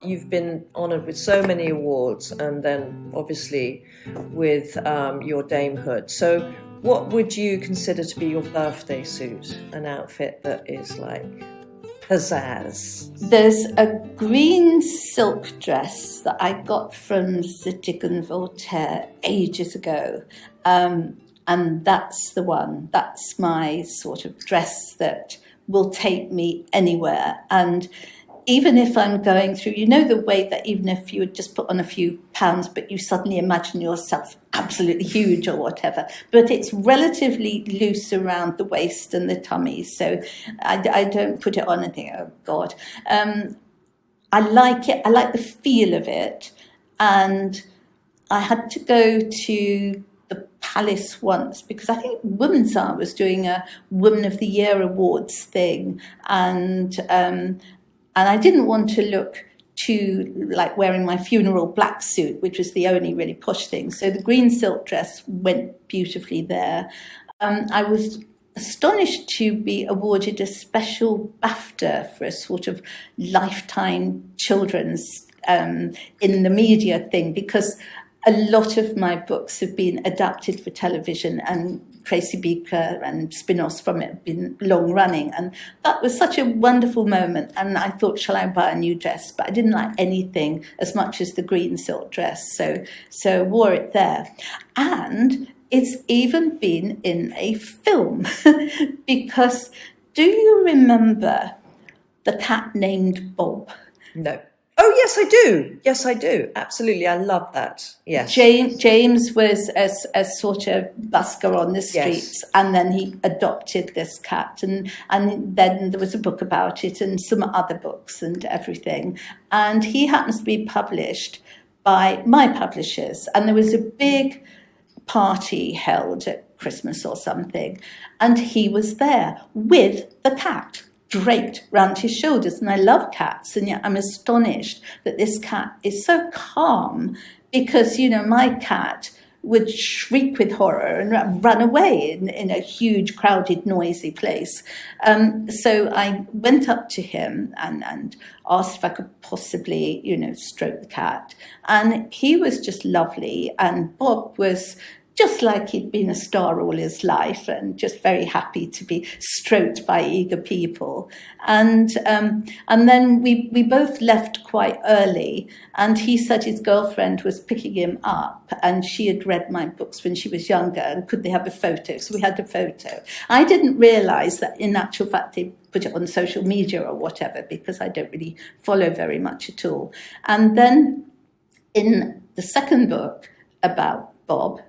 You've been honoured with so many awards, and then obviously with your damehood. So what would you consider to be your birthday suit? An outfit that is like pizzazz. There's a green silk dress that I got from Jacqueline Wilson ages ago. And that's the one. That's my sort of dress that will take me anywhere. And even if I'm going through, you know, the way that even if you would just put on a few pounds, but you suddenly imagine yourself absolutely huge or whatever, but it's relatively loose around the waist and the tummy. So I don't put it on and think, oh God. I like it. I like the feel of it. And I had to go to the Palace once because I think Women's Hour was doing a Woman of the Year Awards thing. And I didn't want to look too like wearing my funeral black suit, which was the only really posh thing. So the green silk dress went beautifully there. I was astonished to be awarded a special BAFTA for a sort of lifetime children's in the media thing, because a lot of my books have been adapted for television, and Tracy Beaker and spin-offs from it have been long running. And that was such a wonderful moment. And I thought, shall I buy a new dress? But I didn't like anything as much as the green silk dress. So wore it there. And it's even been in a film because do you remember the cat named Bob? No. Oh, yes, I do. Yes, I do. Absolutely. I love that. Yes. James was a sort of busker on the streets, yes. And then he adopted this cat. And then there was a book about it and some other books and everything. And he happens to be published by my publishers. And there was a big party held at Christmas or something. And he was there with the cat draped round his shoulders. And I love cats, and yet I'm astonished that this cat is so calm, because, you know, my cat would shriek with horror and run away in a huge, crowded, noisy place. So I went up to him and asked if I could possibly, you know, stroke the cat. And he was just lovely. And Bob was just like he'd been a star all his life, and just very happy to be stroked by eager people. And then we both left quite early, and he said his girlfriend was picking him up, and she had read my books when she was younger, and could they have a photo? So we had a photo. I didn't realise that in actual fact they put it on social media or whatever, because I don't really follow very much at all. And then in the second book about Bob,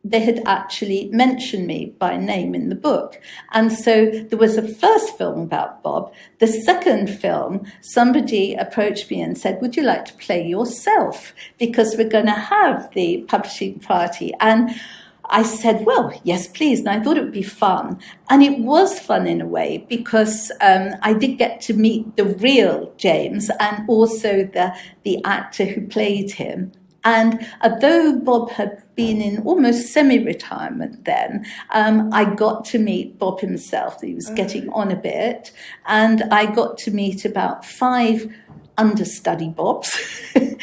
they had actually mentioned me by name in the book. And so there was a first film about Bob. The second film, somebody approached me and said, would you like to play yourself? Because we're going to have the publishing party. And I said, well, yes, please. And I thought it would be fun. And it was fun in a way, because I did get to meet the real James and also the actor who played him. And although Bob had been in almost semi-retirement then, I got to meet Bob himself. He was getting on a bit. And I got to meet about 5 understudy Bobs. And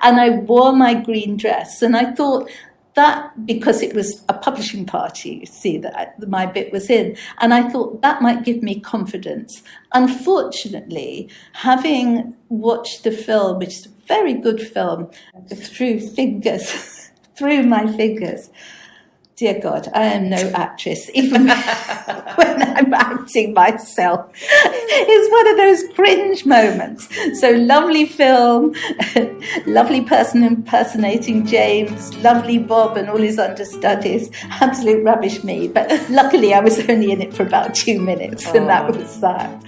I wore my green dress. And I thought that, because it was a publishing party, you see, that my bit was in. And I thought that might give me confidence. Unfortunately, having watched the film, which is a very good film, through my fingers, dear God, I am no actress, even when I'm acting myself. It's one of those cringe moments. So lovely film, lovely person impersonating James, lovely Bob and all his understudies, absolute rubbish me. But luckily I was only in it for about 2 minutes, and that was that.